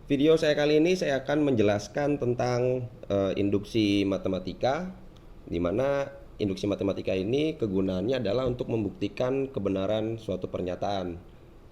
Video saya kali ini saya akan menjelaskan tentang induksi matematika, di mana induksi matematika ini kegunaannya adalah untuk membuktikan kebenaran suatu pernyataan.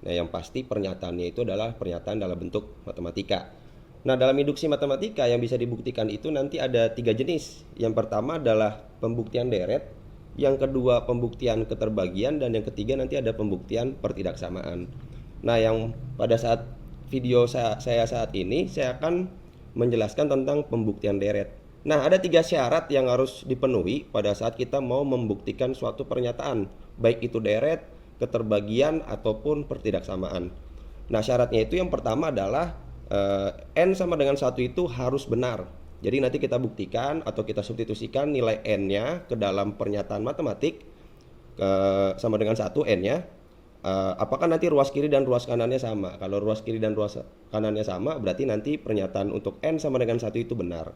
Nah, yang pasti pernyataannya itu adalah pernyataan dalam bentuk matematika. Nah, dalam induksi matematika yang bisa dibuktikan itu nanti ada 3 jenis. Yang pertama adalah pembuktian deret, yang kedua pembuktian keterbagian, dan yang ketiga nanti ada pembuktian pertidaksamaan. Nah, yang pada saat video saya saat ini, saya akan menjelaskan tentang pembuktian deret. Nah, ada 3 syarat yang harus dipenuhi pada saat kita mau membuktikan suatu pernyataan, baik itu deret, keterbagian, ataupun pertidaksamaan. Nah, syaratnya itu yang pertama adalah N sama dengan 1 itu harus benar. Jadi nanti kita buktikan atau kita substitusikan nilai N-nya ke dalam pernyataan matematik sama dengan 1 N-nya. Apakah nanti ruas kiri dan ruas kanannya sama? Kalau ruas kiri dan ruas kanannya sama, berarti nanti pernyataan untuk N sama dengan 1 itu benar.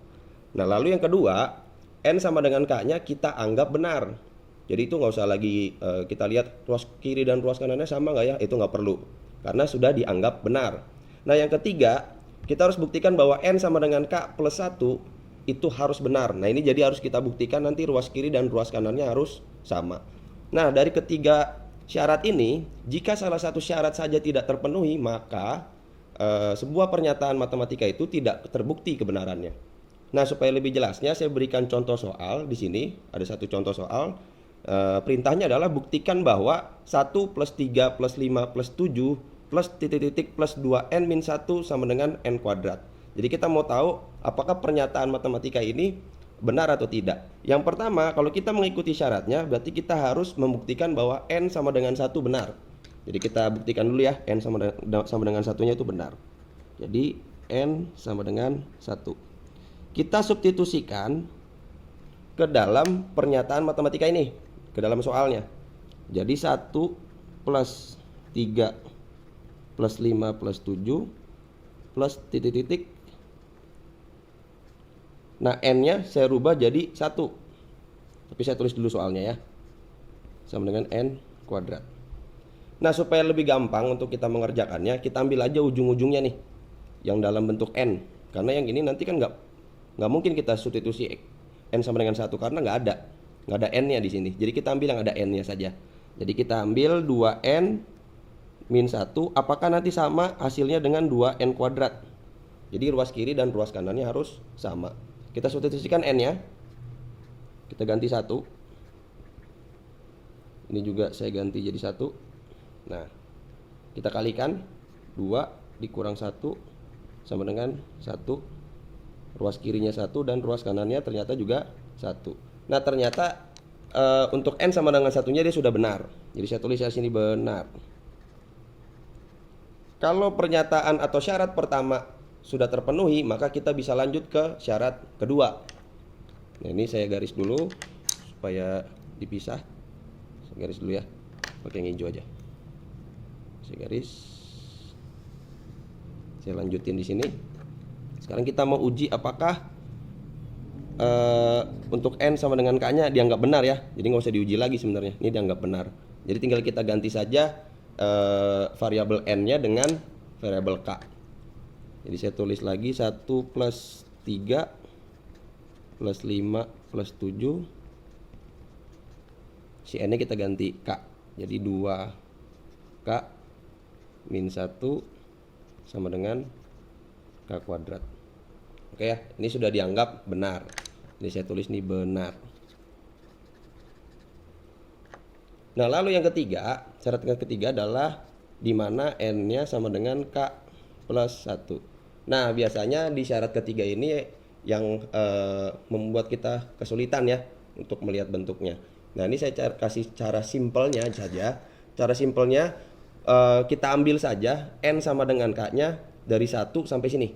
Nah, lalu yang kedua, N sama dengan K-nya kita anggap benar. Jadi itu nggak usah lagi kita lihat ruas kiri dan ruas kanannya sama nggak ya? Itu nggak perlu, karena sudah dianggap benar. Nah, yang ketiga, kita harus buktikan bahwa N sama dengan K plus 1 itu harus benar. Nah, ini jadi harus kita buktikan nanti ruas kiri dan ruas kanannya harus sama. Nah, dari ketiga syarat ini, jika salah satu syarat saja tidak terpenuhi, maka sebuah pernyataan matematika itu tidak terbukti kebenarannya. Nah, supaya lebih jelasnya, saya berikan contoh soal di sini. Ada satu contoh soal. Perintahnya adalah buktikan bahwa 1 plus 3 plus 5 plus 7 plus titik-titik plus 2N min 1 sama dengan N kuadrat. Jadi kita mau tahu apakah pernyataan matematika ini benar atau tidak. Yang pertama, kalau kita mengikuti syaratnya, berarti kita harus membuktikan bahwa N sama dengan 1 benar. Jadi kita buktikan dulu ya, N sama dengan 1-nya itu benar. Jadi N sama dengan 1. Kita substitusikan ke dalam pernyataan matematika ini, ke dalam soalnya. Jadi 1 plus 3 plus 5 plus 7 plus titik-titik. Nah, N-nya saya rubah jadi 1. Tapi saya tulis dulu soalnya ya. Sama dengan N kuadrat. Nah, supaya lebih gampang untuk kita mengerjakannya, kita ambil aja ujung-ujungnya nih, yang dalam bentuk N. Karena yang ini nanti kan nggak mungkin kita substitusi N sama dengan 1, karena nggak ada N-nya di sini. Jadi kita ambil yang ada N-nya saja. Jadi kita ambil 2N min 1, apakah nanti sama hasilnya dengan 2N kuadrat. Jadi ruas kiri dan ruas kanannya harus sama. Kita substitusikan N-nya. Kita ganti 1. Ini juga saya ganti jadi 1. Nah, kita kalikan 2 dikurang 1 sama dengan 1. Ruas kirinya 1 dan ruas kanannya ternyata juga 1. Nah, ternyata untuk N sama dengan 1-nya dia sudah benar. Jadi saya tulis di sini benar. Kalau pernyataan atau syarat pertama sudah terpenuhi, maka kita bisa lanjut ke syarat kedua. Nah, ini saya garis dulu supaya dipisah. Saya garis dulu ya, pakai yang hijau aja. Saya garis. Saya lanjutin di sini. Sekarang kita mau uji apakah untuk N sama dengan K-nya dianggap benar ya. Jadi nggak usah diuji lagi sebenarnya. Ini dianggap benar. Jadi tinggal kita ganti saja variabel N-nya dengan variabel K. Jadi saya tulis lagi 1 plus 3 plus 5 plus 7. Si N-nya kita ganti K. Jadi 2K min 1 sama dengan K kuadrat. Oke ya, ini sudah dianggap benar. Jadi saya tulis ini benar. Nah, lalu yang ketiga, syarat ketiga adalah di mana N-nya sama dengan K plus 1. Nah, biasanya di syarat ketiga ini yang membuat kita kesulitan ya untuk melihat bentuknya. Nah, ini saya kasih cara simpelnya saja. Cara simpelnya kita ambil saja N sama dengan K-nya dari 1 sampai sini.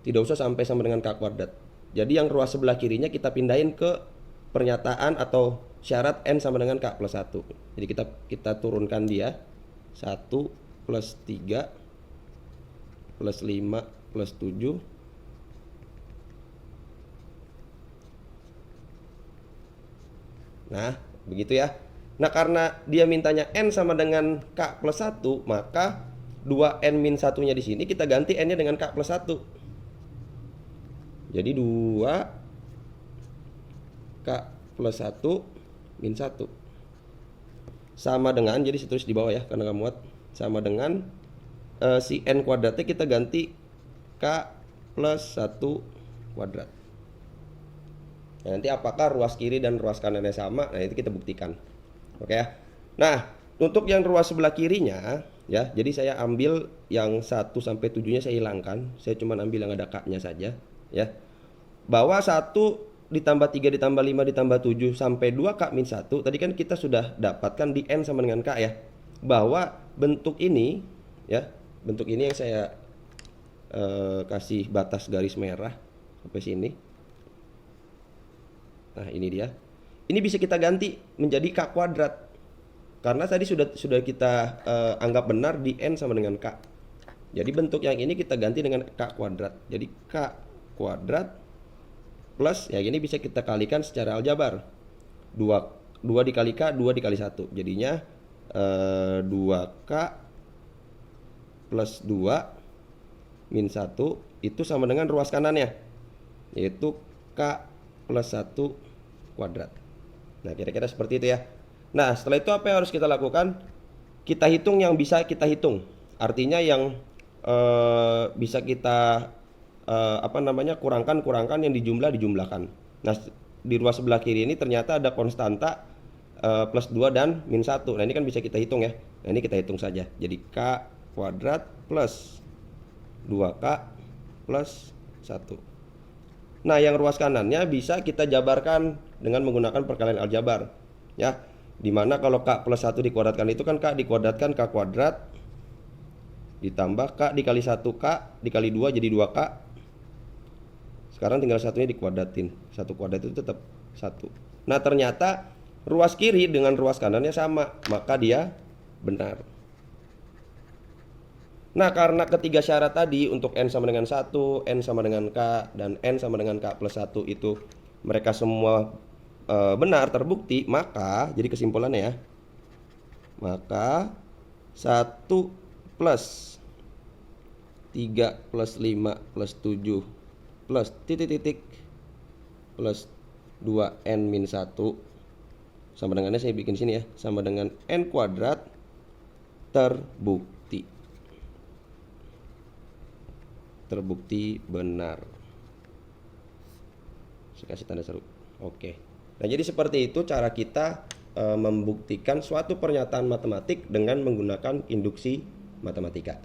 Tidak usah sampai sama dengan K kuadrat. Jadi yang ruas sebelah kirinya kita pindahin ke pernyataan atau syarat N sama dengan K plus 1. Jadi kita turunkan dia 1 plus 3 plus 5 plus 7. Nah, begitu ya. Nah, karena dia mintanya N sama dengan K plus 1, maka 2n min 1-nya di sini kita ganti n-nya dengan k plus 1. Jadi 2k plus 1 min 1 sama dengan, jadi saya tulis di bawah ya karena nggak muat, sama dengan si n kuadratnya kita ganti k plus 1 kuadrat. Nah, nanti apakah ruas kiri dan ruas kanannya sama? Nah, itu kita buktikan. Oke ya. Nah, untuk yang ruas sebelah kirinya ya, jadi saya ambil yang 1 sampai 7-nya saya hilangkan. Saya cuma ambil yang ada k-nya saja ya. Bahwa 1 ditambah 3 ditambah 5 ditambah 7 sampai 2k min 1 tadi kan kita sudah dapatkan di n sama dengan k ya. Bahwa bentuk ini ya, bentuk ini yang saya kasih batas garis merah sampai sini. Nah, ini dia. Ini bisa kita ganti menjadi k kuadrat. Karena tadi sudah kita anggap benar di n sama dengan k. Jadi bentuk yang ini kita ganti dengan k kuadrat. Jadi k kuadrat plus, ya ini bisa kita kalikan secara aljabar. 2 dikali k, 2 dikali 1. Jadinya 2k plus 2 min 1 itu sama dengan ruas kanannya, yaitu k plus 1 kuadrat. Nah, kira-kira seperti itu ya. Nah, setelah itu apa yang harus kita lakukan? Kita hitung yang bisa kita hitung. Artinya yang bisa kita kurangkan yang dijumlahkan. Nah, di ruas sebelah kiri ini ternyata ada konstanta plus 2 dan min 1. Nah, ini kan bisa kita hitung ya. Nah, ini kita hitung saja. Jadi k kuadrat plus 2k plus 1. Nah, yang ruas kanannya bisa kita jabarkan dengan menggunakan perkalian aljabar ya. Dimana kalau k plus 1 dikuadratkan itu kan k dikuadratkan k kuadrat ditambah k dikali 1k dikali 2 jadi 2k. Sekarang tinggal satunya dikuadratin. 1 kuadrat itu tetap 1. Nah, ternyata ruas kiri dengan ruas kanannya sama, maka dia benar. Nah, karena ketiga syarat tadi untuk n sama dengan 1, n sama dengan k, dan n sama dengan k plus 1 itu mereka semua benar terbukti, maka jadi kesimpulannya ya, maka 1 plus 3 plus 5 plus 7 plus titik-titik plus 2n min 1 sama dengannya saya bikin sini ya, sama dengan n kuadrat terbukti. Terbukti benar. Saya kasih tanda seru. Oke. Nah, jadi seperti itu cara kita membuktikan suatu pernyataan matematik dengan menggunakan induksi matematika.